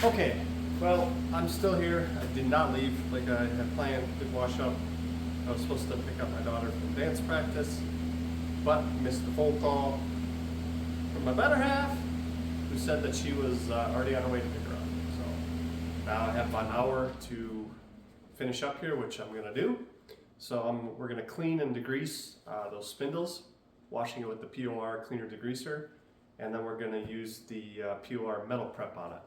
Okay, well, I'm still here. I did not leave like I had planned. Did wash up. I was supposed to pick up my daughter from dance practice, but missed the phone call from my better half, who said that she was already on her way to pick her up. So now I have about an hour to finish up here, which I'm gonna do. So we're gonna clean and degrease those spindles, washing it with the POR cleaner degreaser, and then we're gonna use the POR metal prep on it.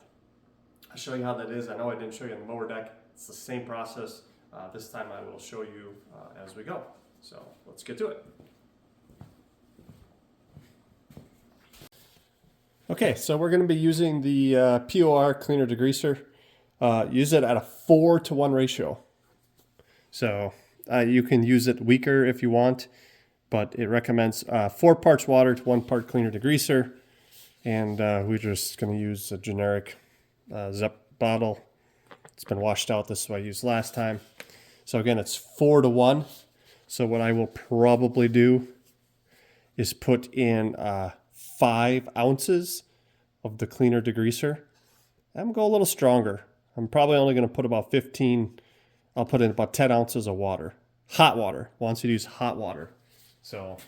I'll show you how that is. I know I didn't show you on the mower deck. It's the same process. This time I will show you as we go. So let's get to it. Okay, so we're going to be using the POR cleaner degreaser. Use it at a 4-to-1 ratio. So you can use it weaker if you want, but it recommends 4 parts water to 1 part cleaner degreaser. And we're just going to use a generic Zep bottle. It's been washed out. This is what I used last time. So again, it's 4-to-1. So what I will probably do is put in 5 ounces of the cleaner degreaser. I'm going to go a little stronger. I'm probably only going to put about 15. I'll put in about 10 ounces of water. Hot water. Wants you to use hot water. So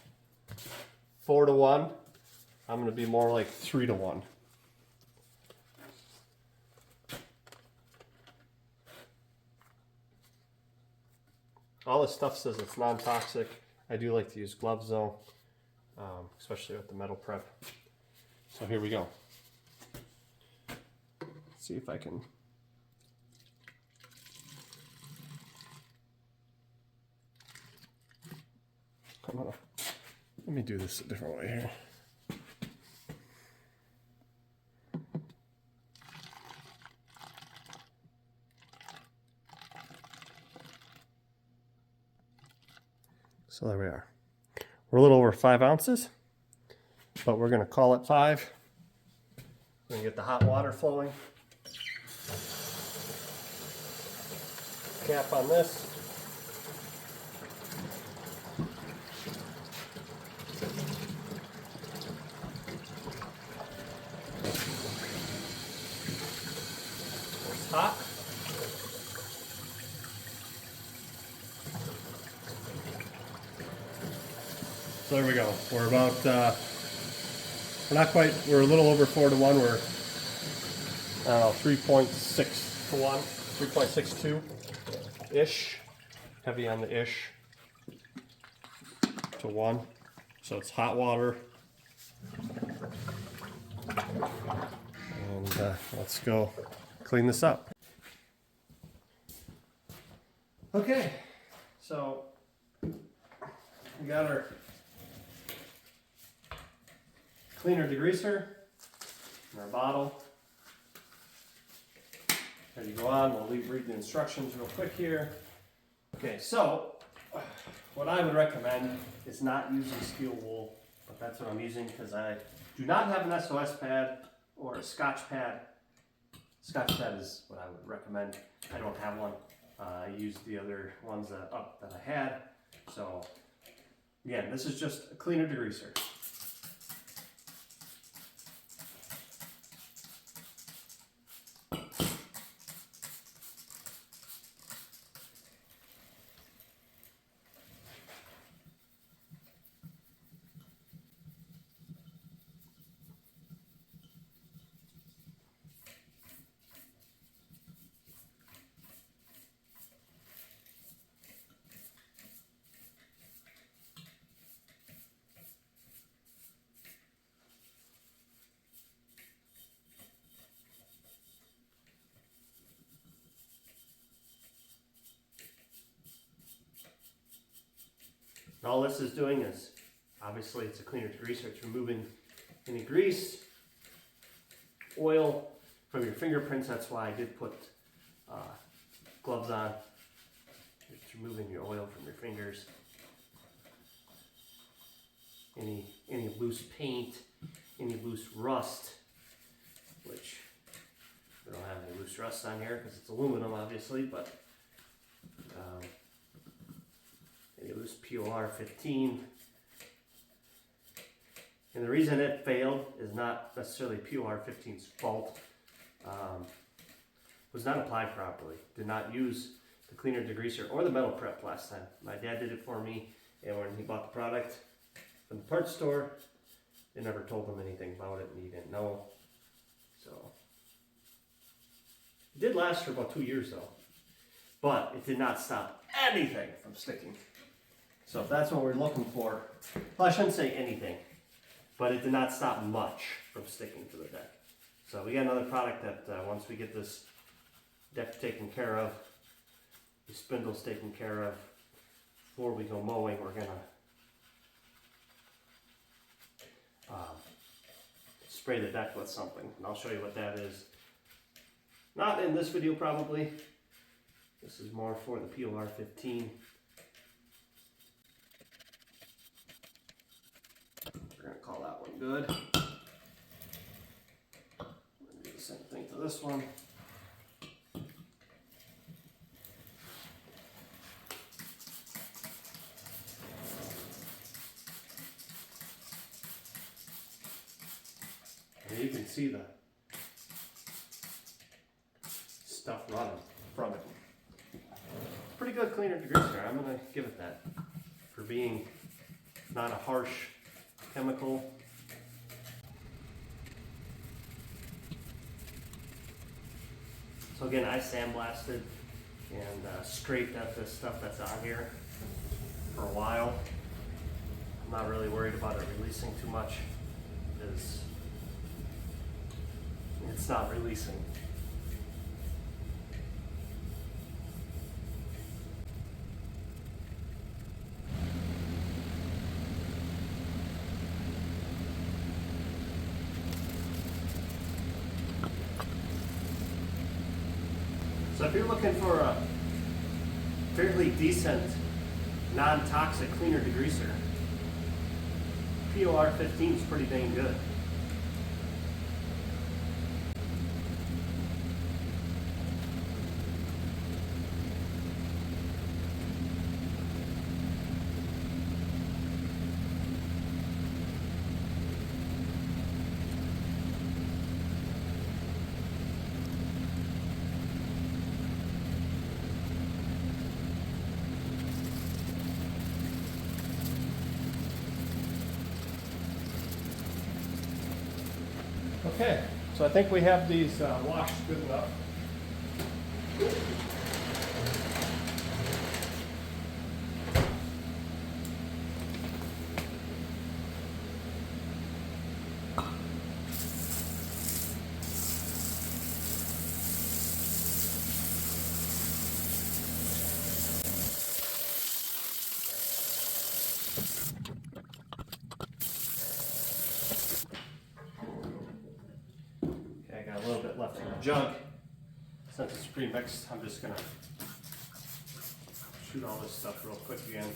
4-to-1. I'm going to be more like 3-to-1. All this stuff says it's non-toxic. I do like to use gloves though, especially with the metal prep. So here we go. Let's see if I can. Let me do this a different way here. So there we are. We're a little over 5 ounces, but we're going to call it 5. We're going to get the hot water flowing. Cap on this. It's hot. So there we go. We're about, we're not quite, we're a little over 4-to-1. We're, I don't know, 3.6-to-1, 3.62-ish. Heavy on the ish to 1. So it's hot water. And let's go clean this up. Okay, so we got our cleaner degreaser in our bottle. Ready to go on. We'll read the instructions real quick here. Okay, so what I would recommend is not using steel wool, but that's what I'm using because I do not have an SOS pad or a Scotch pad. Scotch pad is what I would recommend. I don't have one. I used the other ones that I had. So again, this is just a cleaner degreaser. And all this is doing is, obviously it's a cleaner degreaser, it's removing any grease, oil from your fingerprints. That's why I did put gloves on. It's removing your oil from your fingers. Any loose paint, any loose rust, which we don't have any loose rust on here because it's aluminum obviously, but any loose POR15. And the reason it failed is not necessarily POR15's fault. was not applied properly. Did not use the cleaner degreaser or the metal prep last time. My dad did it for me, and when he bought the product from the parts store, they never told him anything about it, and he didn't know. So it did last for about 2 years though, but it did not stop anything from sticking. So if that's what we're looking for, well, I shouldn't say anything, but it did not stop much from sticking to the deck. So we got another product that once we get this deck taken care of, the spindles taken care of, before we go mowing, we're gonna spray the deck with something, and I'll show you what that is. Not in this video probably. This is more for the POR15. We're gonna call that one good. We're gonna do the same thing to this one. And you can see the stuff running from it. Pretty good cleaner degreaser. I'm gonna give it that for being not a harsh chemical. So again, I sandblasted and scraped at this stuff that's on here for a while. I'm not really worried about it releasing too much because it's not releasing. So if you're looking for a fairly decent, non-toxic cleaner degreaser, POR15 is pretty dang good. Okay, so I think we have these washed good enough. I got a little bit left in the jug. Since it's pre-mixed, I'm just gonna shoot all this stuff real quick again.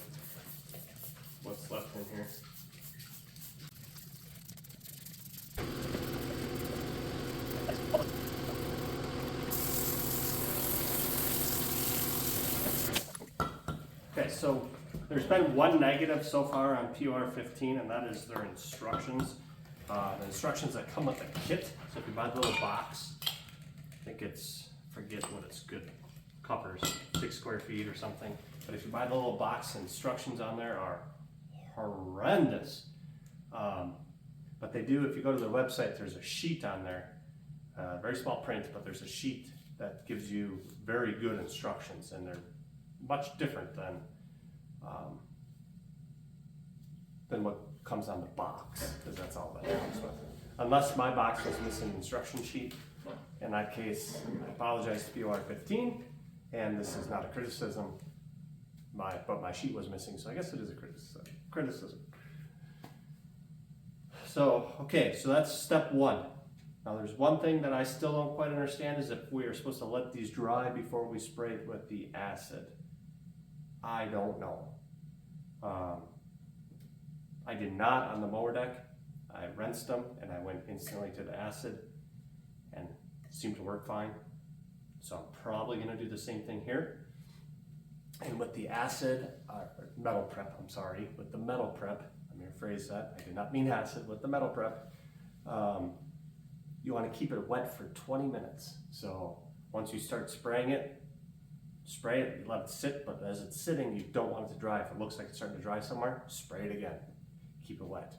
What's left in here. Okay, so there's been one negative so far on POR15, and that is their instructions. The instructions that come with the kit. So if you buy the little box, I think it's, forget what it's good covers, 6 square feet or something. But if you buy the little box, the instructions on there are horrendous. But they do, if you go to their website, there's a sheet on there, very small print, but there's a sheet that gives you very good instructions, and they're much different than what comes on the box, because that's all that comes with. Unless my box was missing an instruction sheet. In that case, I apologize to POR15, and this is not a criticism, but my sheet was missing, so I guess it is a criticism. So, okay, so that's step one. Now there's one thing that I still don't quite understand, is if we are supposed to let these dry before we spray it with the acid. I don't know. I did not on the mower deck. I rinsed them and I went instantly to the acid and it seemed to work fine. So I'm probably gonna do the same thing here. And with the acid, metal prep, I'm sorry, with the metal prep, let me rephrase that, I did not mean acid, with the metal prep, you wanna keep it wet for 20 minutes. So Once you start spraying it, spray it, you let it sit, but as it's sitting, you don't want it to dry. If it looks like it's starting to dry somewhere, spray it again. Keep it wet.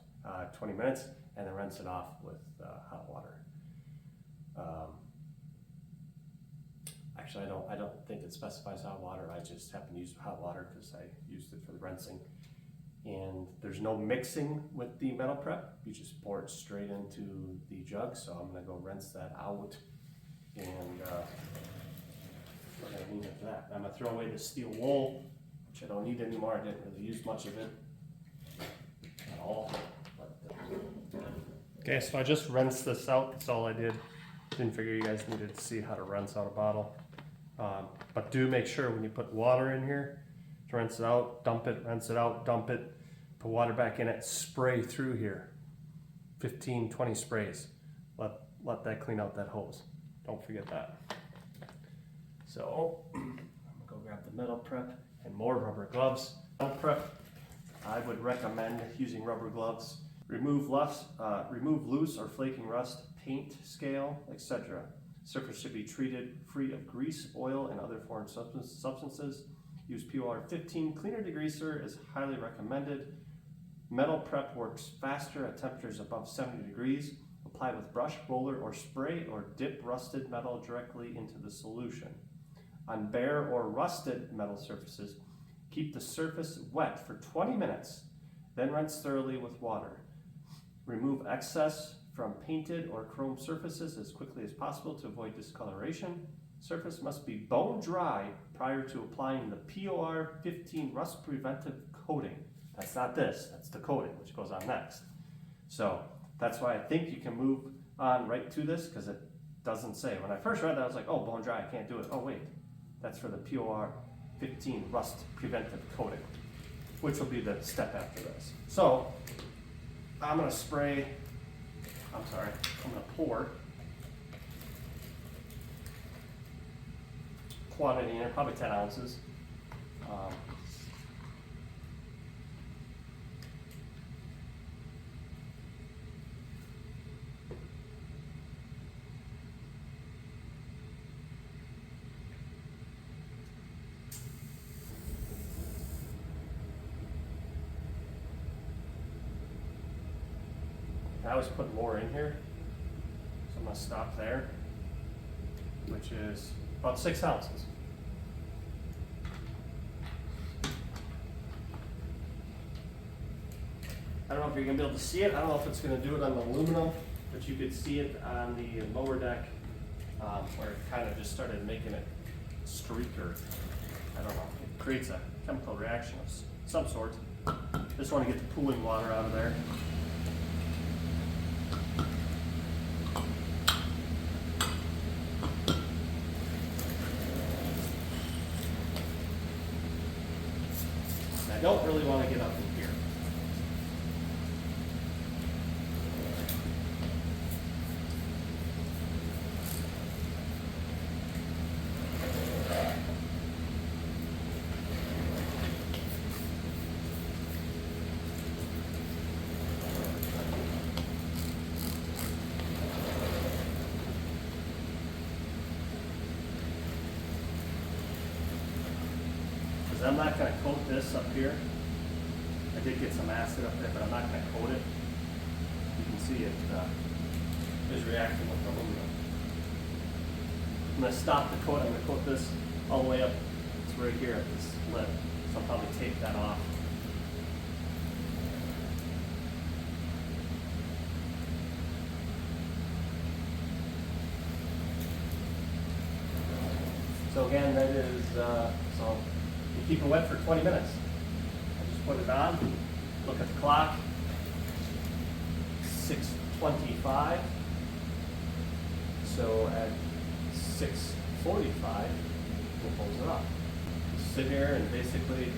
20 minutes, and then rinse it off with hot water. Actually, I don't think it specifies hot water. I just happen to use hot water because I used it for the rinsing. And there's no mixing with the metal prep. You just pour it straight into the jug. So I'm gonna go rinse that out, and we're gonna leave it for that. I'm gonna throw away the steel wool, which I don't need anymore. I didn't really use much of it at all. Okay, so I just rinsed this out. That's all I did. Didn't figure you guys needed to see how to rinse out a bottle. But do make sure when you put water in here to rinse it out, dump it, rinse it out, dump it, put water back in it, spray through here. 15, 20 sprays. Let that clean out that hose. Don't forget that. So I'm gonna go grab the metal prep and more rubber gloves. Metal prep, I would recommend using rubber gloves. Remove loose or flaking rust, paint, scale, etc. Surface should be treated free of grease, oil, and other foreign substances. Use POR15 cleaner degreaser is highly recommended. Metal prep works faster at temperatures above 70 degrees. Apply with brush, roller, or spray, or dip rusted metal directly into the solution. On bare or rusted metal surfaces, keep the surface wet for 20 minutes, then rinse thoroughly with water. Remove excess from painted or chrome surfaces as quickly as possible to avoid discoloration. Surface must be bone dry prior to applying the POR15 rust preventive coating. That's not this, that's the coating, which goes on next. So that's why I think you can move on right to this, because it doesn't say. When I first read that, I was like, oh, bone dry, I can't do it. Oh wait, that's for the POR15 rust preventive coating, which will be the step after this. So I'm gonna pour quantity in here, probably 10 ounces. I always put more in here, so I'm gonna stop there, which is about 6 ounces. I don't know if you're gonna be able to see it. I don't know if it's gonna do it on the aluminum, but you could see it on the mower deck, where it kind of just started making it streak, or I don't know. It creates a chemical reaction of some sort. Just want to get the cooling water out of there. I don't really want to get up in here. Because I'm not going to coat this up here. I did get some acid up there, but I'm not going to coat it. You can see it is reacting with the aluminum. I'm going to stop the coat. I'm going to coat this all the way up. It's right here at this lip, so I'll probably take that off. So again, that is, so you keep it wet for 20 minutes. Put it on, look at the clock, 6:25. So at 6:45, we'll close it up. Just sit here and basically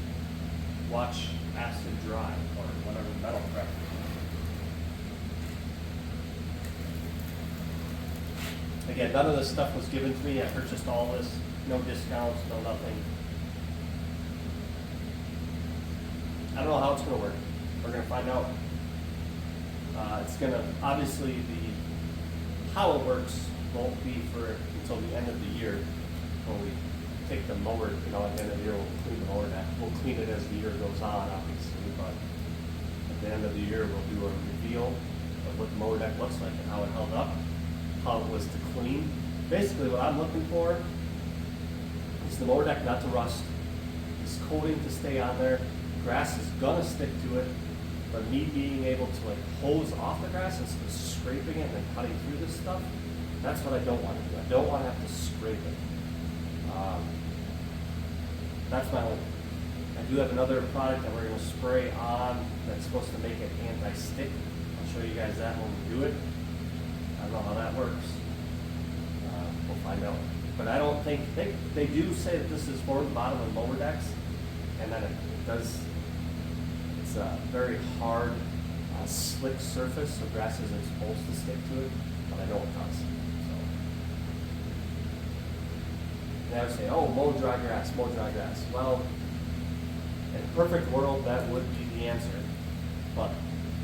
watch acid dry, or whatever metal prep. Again, none of this stuff was given to me. I purchased all this, no discounts, no nothing. I don't know how it's going to work. We're going to find out. It's going to, obviously, how it works won't be for until the end of the year when we take the mower, you know, at the end of the year we'll clean the mower deck. We'll clean it as the year goes on, obviously, but at the end of the year we'll do a reveal of what the mower deck looks like and how it held up, how it was to clean. Basically what I'm looking for is the mower deck not to rust, this coating to stay on there, grass is gonna stick to it, but me being able to like hose off the grass instead of scraping it and then cutting through this stuff, that's what I don't want to do. I don't want to have to scrape it. That's my only. I do have another product that we're going to spray on that's supposed to make it anti-stick. I'll show you guys that when we do it. I don't know how that works. We'll find out. But I don't think, they do say that this is for the bottom of mower decks, and then it does, it's a very hard, slick surface, so grass isn't supposed to stick to it, but I know it does. They would say, oh, mow dry grass, mow dry grass. Well, in a perfect world, that would be the answer. But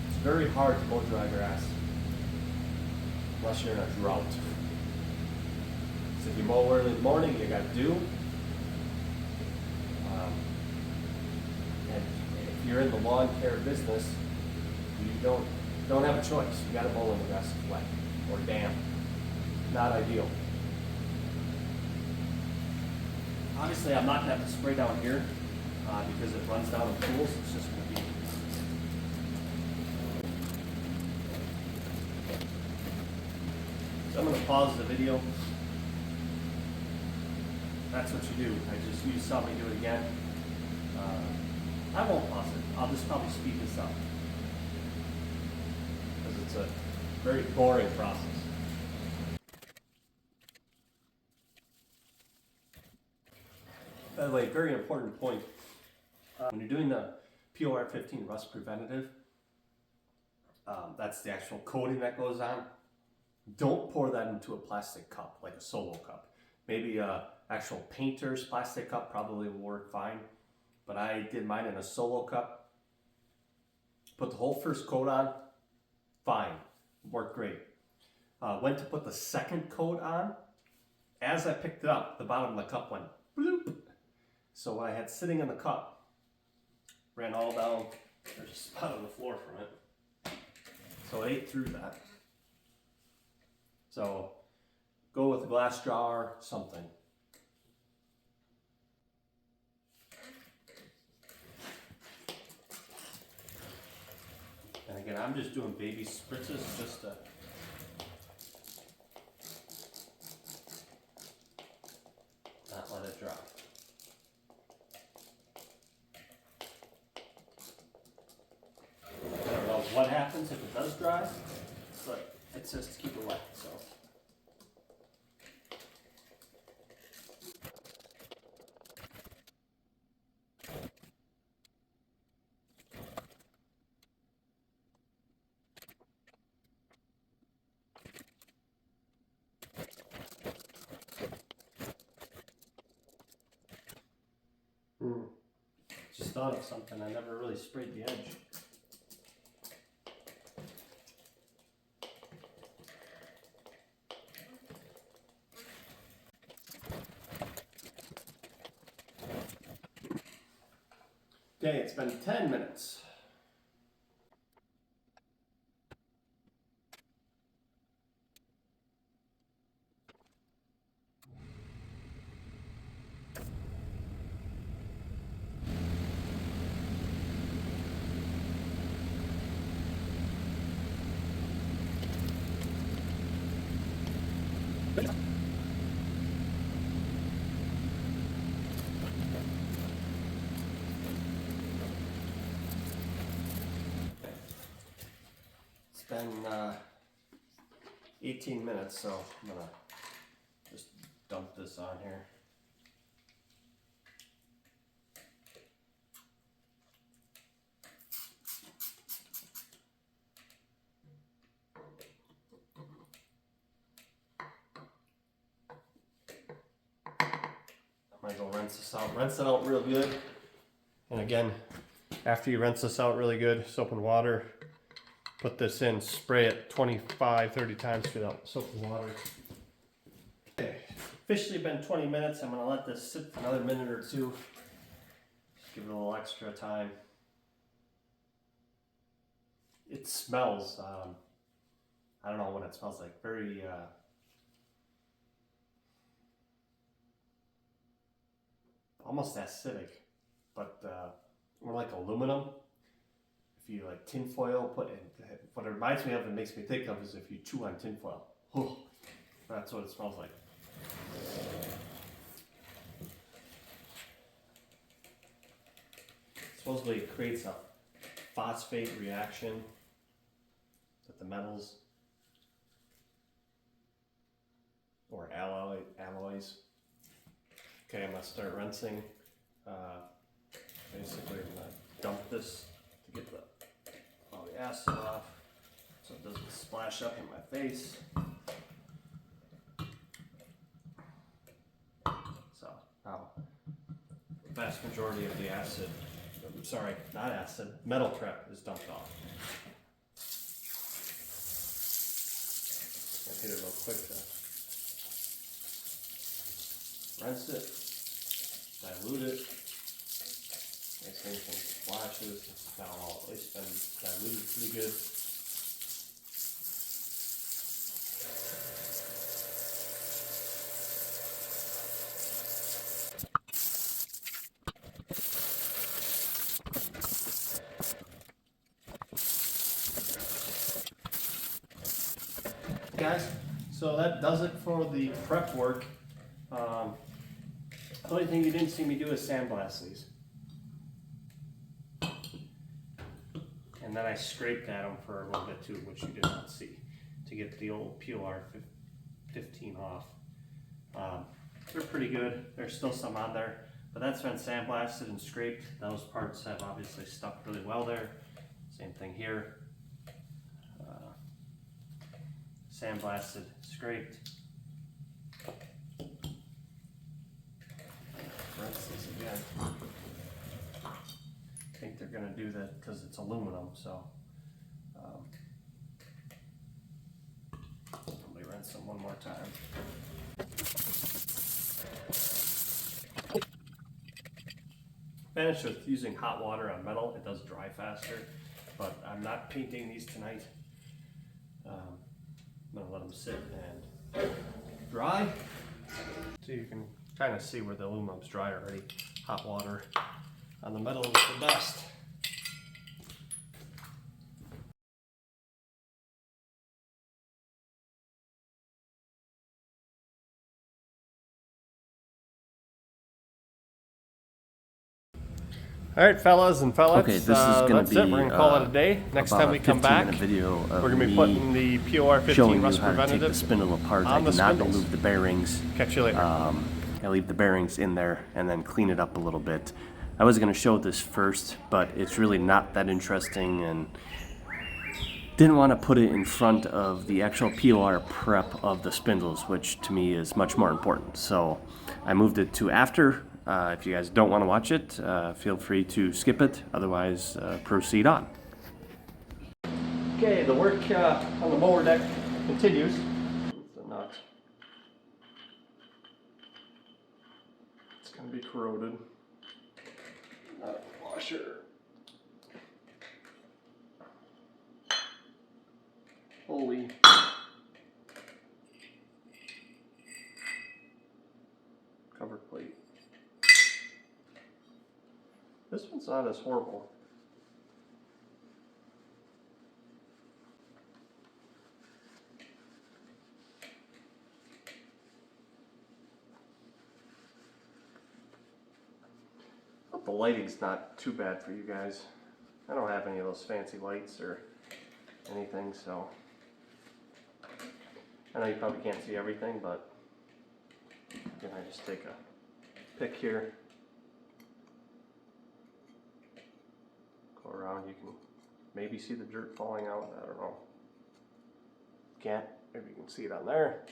it's very hard to mow dry grass unless you're in a drought. So if you mow early in the morning, you got dew. And if you're in the lawn care business, you don't have a choice. You got to mow when the grass is wet or damp. Not ideal. Obviously, I'm not going to have to spray down here because it runs down in pools. It's just going to be. So I'm going to pause the video. That's what you do. You saw me do it again. I won't pause it. I'll just probably speed this up because it's a very boring process. By the way, very important point. When you're doing the POR15 rust preventative, that's the actual coating that goes on. Don't pour that into a plastic cup, like a solo cup. Maybe a actual painter's plastic cup probably will work fine. But I did mine in a solo cup. Put the whole first coat on, fine, worked great. Went to put the second coat on. As I picked it up, the bottom of the cup went bloop. So what I had sitting in the cup ran all down. There's a spot on the floor from it. So I ate through that. So go with a glass jar, something. And again, I'm just doing baby spritzes just to not let it dry. I don't know what happens if it does dry, but it says to keep it wet, so. Just thought of something, I never really sprayed the edge. Okay, it's been 10 minutes. It's been 18 minutes, so I'm gonna just dump this on here. I might go rinse it out real good. And again, after you rinse this out really good, soap and water, put this in, spray it 25, 30 times through that soap and water. officially been 20 minutes. I'm gonna let this sit for another minute or two. Just give it a little extra time. It smells, I don't know what it smells like. Very, almost acidic, but more like aluminum. If you like tinfoil, what it reminds me of, it makes me think of, is if you chew on tinfoil. That's what it smells like. Supposedly it creates a phosphate reaction with the metals or alloys. Okay, I'm gonna start rinsing. Basically, I'm gonna dump this to get all the acid off so it doesn't splash up in my face. So now, the vast majority of the acid, I'm sorry, not acid, metal prep is dumped off. I'll hit it real quick to rinse it, dilute it. Nice thing splashes. It's now all at least been diluted pretty good. Guys, so that does it for the prep work. The only thing you didn't see me do is sandblast these. And then I scraped at them for a little bit too, which you did not see, to get the old POR15 off. They're pretty good. There's still some on there, but that's been sandblasted and scraped. Those parts have obviously stuck really well there. Same thing here. Sandblasted, scraped. Rinse this again. I think they're going to do that because it's aluminum, so let me rinse them one more time. Finished with using hot water on metal. It does dry faster, but I'm not painting these tonight. I'm going to let them sit and dry. So you can kind of see where the aluminum's dry already. Hot water on the metal is the best. All right, fellas and fellas. Okay, this is going to be it. We're gonna call it a day. Next time we come back, video we're gonna be putting the POR15 rust how to take the preventative spindle apart. on I the did not spindles. remove the bearings. Catch you later. I leave the bearings in there and then clean it up a little bit. I was going to show this first, but it's really not that interesting, and didn't want to put it in front of the actual POR prep of the spindles, which to me is much more important. So I moved it to after. If you guys don't want to watch it, feel free to skip it. Otherwise, proceed on. Okay, the work on the mower deck continues. It's a nut. It's going to be corroded. Nut washer. Pulley. Cover plate. This one's not as horrible. But the lighting's not too bad for you guys. I don't have any of those fancy lights or anything, so I know you probably can't see everything, but again, I just take a pick here, go around. You can maybe see the dirt falling out. I don't know. Can't. Maybe you can see it on there.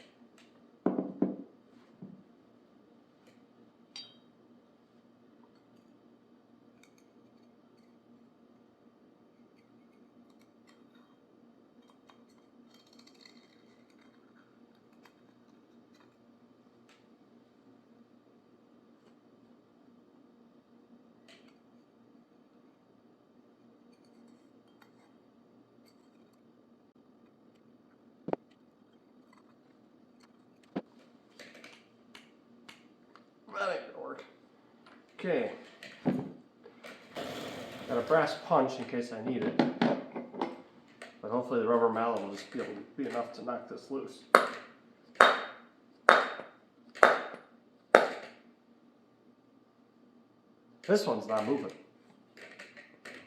Okay. Got a brass punch in case I need it. But hopefully the rubber mallet will just be able to be enough to knock this loose. This one's not moving.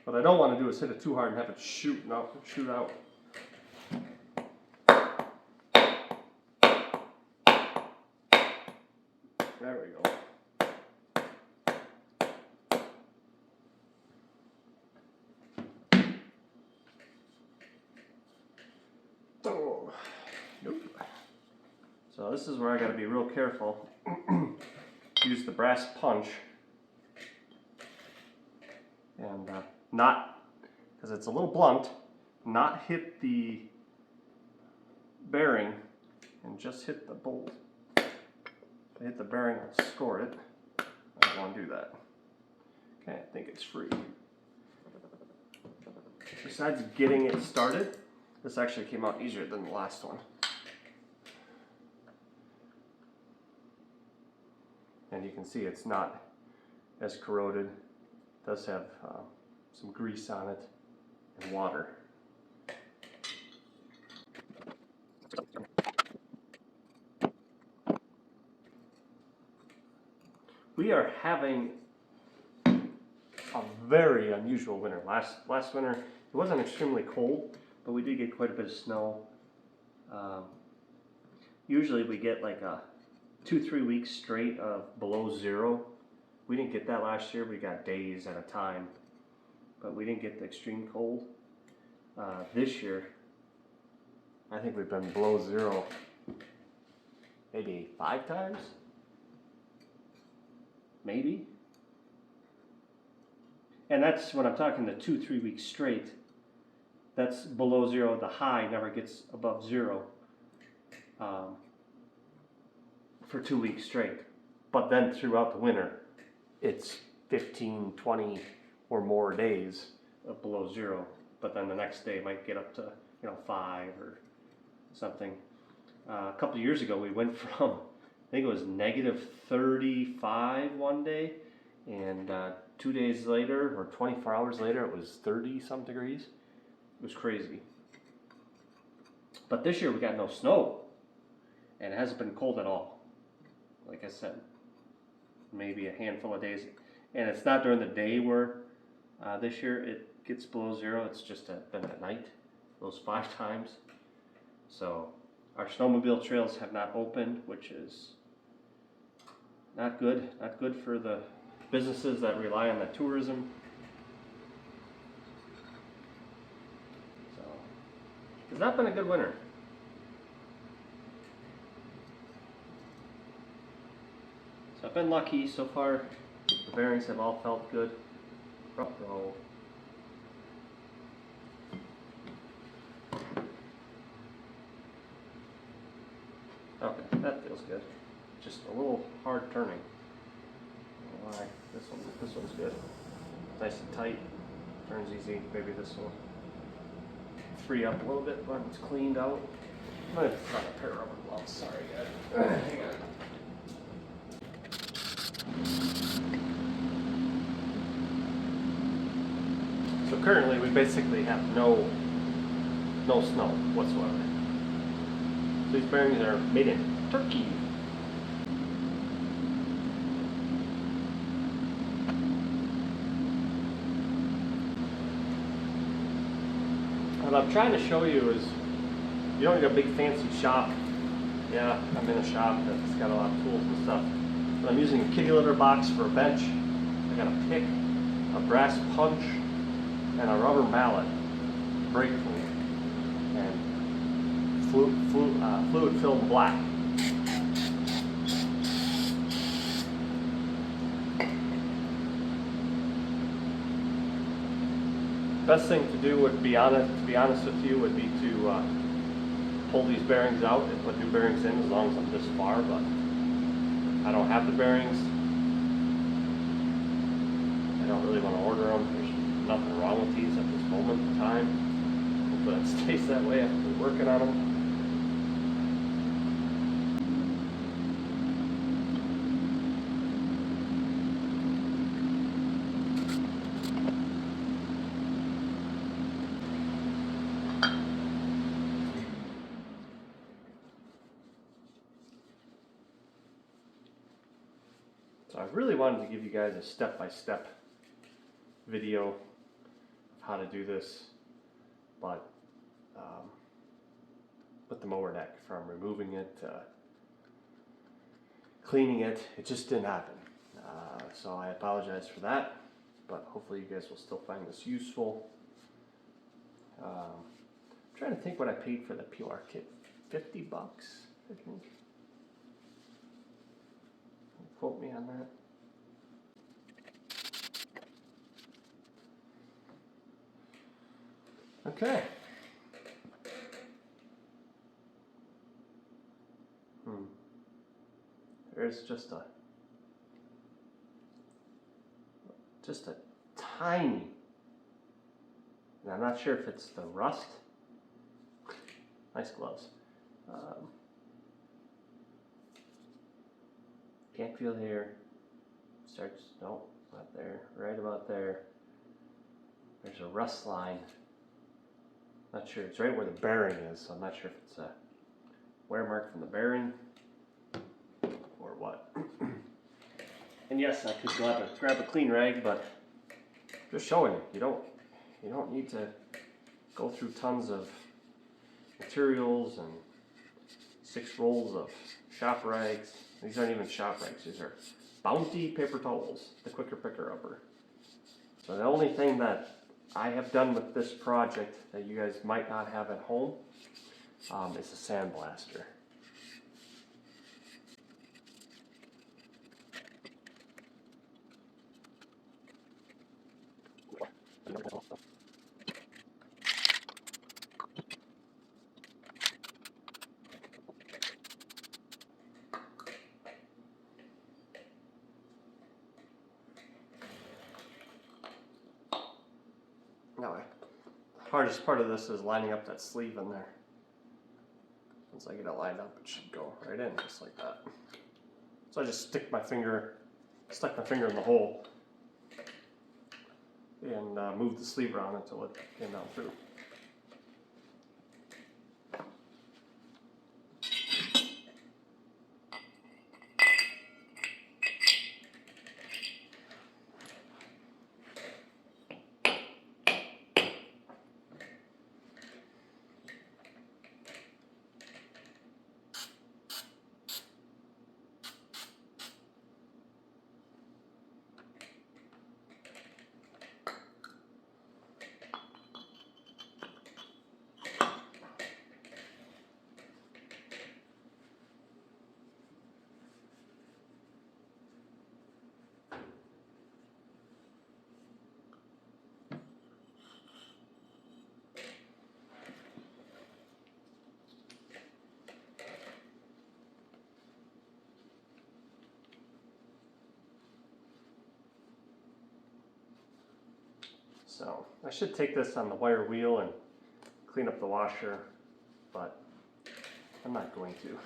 What I don't want to do is hit it too hard and have it shoot out. There we go. Oh, nope. So this is where I got to be real careful. Use the brass punch and not, because it's a little blunt, not hit the bearing and just hit the bolt. If I hit the bearing, I'll score it. I don't want to do that. Okay, I think it's free. Besides getting it started, this actually came out easier than the last one. And you can see it's not as corroded. It does have some grease on it and water. We are having a very unusual winter. Last winter, it wasn't extremely cold, but we did get quite a bit of snow. Usually we get like a 2-3 weeks straight of below zero. We didn't get that last year. We got days at a time, but we didn't get the extreme cold. This year, I think we've been below zero maybe 5 times, maybe. And that's when I'm talking the 2-3 weeks straight. That's below zero. The high never gets above zero for 2 weeks straight. But then throughout the winter, it's 15, 20 or more days of below zero. But then the next day might get up to 5 or something. A couple of years ago, we went from, I think it was -35 one day, and 2 days later, or 24 hours later, it was 30-some degrees. It was crazy. But this year we got no snow, and it hasn't been cold at all. Like I said, maybe a handful of days. And it's not during the day where this year it gets below zero. It's just been at night, those 5 times. So our snowmobile trails have not opened, which is not good. Not good for the businesses that rely on the tourism. So it's not been a good winter. So I've been lucky so far. The bearings have all felt good. Uh-oh. Okay, that feels good. Just a little hard turning. I don't know why. This one's good. Nice and tight. Turns easy. Maybe this will free up a little bit when it's cleaned out. I might have to find a pair of rubber gloves. Sorry, guys. Hang on. So currently we basically have no snow whatsoever. So these bearings are made in Turkey. What I'm trying to show you is you don't need a big fancy shop. Yeah, I'm in a shop that's got a lot of tools and stuff. But I'm using a kitty litter box for a bench. I got a pick, a brass punch, and a rubber mallet, brake cleaner, and fluid filled black. Best thing to do would be honest with you, would be to pull these bearings out and put new bearings in as long as I'm this far, but I don't have the bearings. I don't really want to order them. There's nothing wrong with these at this moment in time. Hopefully it stays that way after we're working on them. So I really wanted to give you guys a step-by-step video of how to do this, but with the mower neck, from removing it to cleaning it, it just didn't happen. So I apologize for that, but hopefully you guys will still find this useful. I'm trying to think what I paid for the POR kit. $50, I think. Quote me on that. Okay. There's just a tiny, and I'm not sure if it's the rust. Nice gloves. Can't feel here. Starts, nope, not there. Right about there. There's a rust line. Not sure. It's right where the bearing is, so I'm not sure if it's a wear mark from the bearing or what. And yes, I could grab a clean rag, but just showing you don't need to go through tons of materials and 6 rolls of shop rags. These aren't even shop rags, these are Bounty paper towels, the quicker picker upper. So the only thing that I have done with this project that you guys might not have at home is a sandblaster. Now, the hardest part of this is lining up that sleeve in there. Once I get it lined up, it should go right in just like that. So I just stuck my finger in the hole and moved the sleeve around until it came down through. So I should take this on the wire wheel and clean up the washer, but I'm not going to.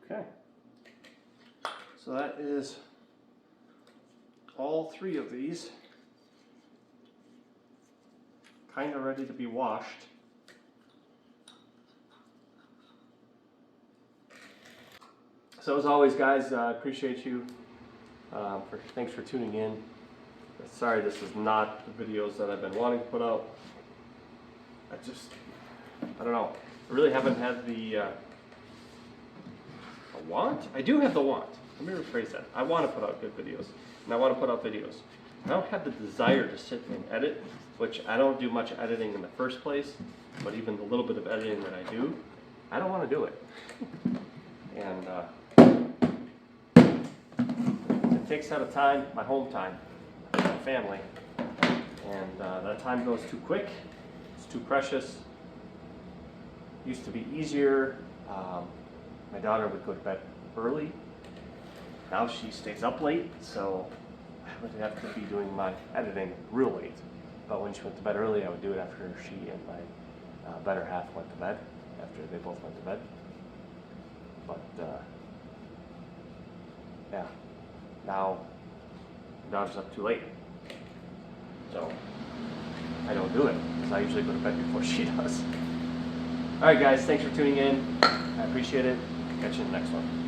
Okay, so that is all 3 of these kind of ready to be washed. So as always, guys, I appreciate you. Thanks for tuning in. Sorry this is not the videos that I've been wanting to put out. I don't know. I really haven't had the want? I do have the want. Let me rephrase that. I want to put out good videos, and I want to put out videos. I don't have the desire to sit and edit, which I don't do much editing in the first place, but even the little bit of editing that I do, I don't want to do it. And it takes out of time, my home time, my family, and that time goes too quick, it's too precious. Used to be easier. My daughter would go to bed early. Now she stays up late, so I would have to be doing my editing real late. But when she went to bed early, I would do it after she and my better half went to bed, after they both went to bed. But yeah, now my daughter's up too late. So I don't do it because I usually go to bed before she does. All right, guys, thanks for tuning in. I appreciate it. Catch you in the next one.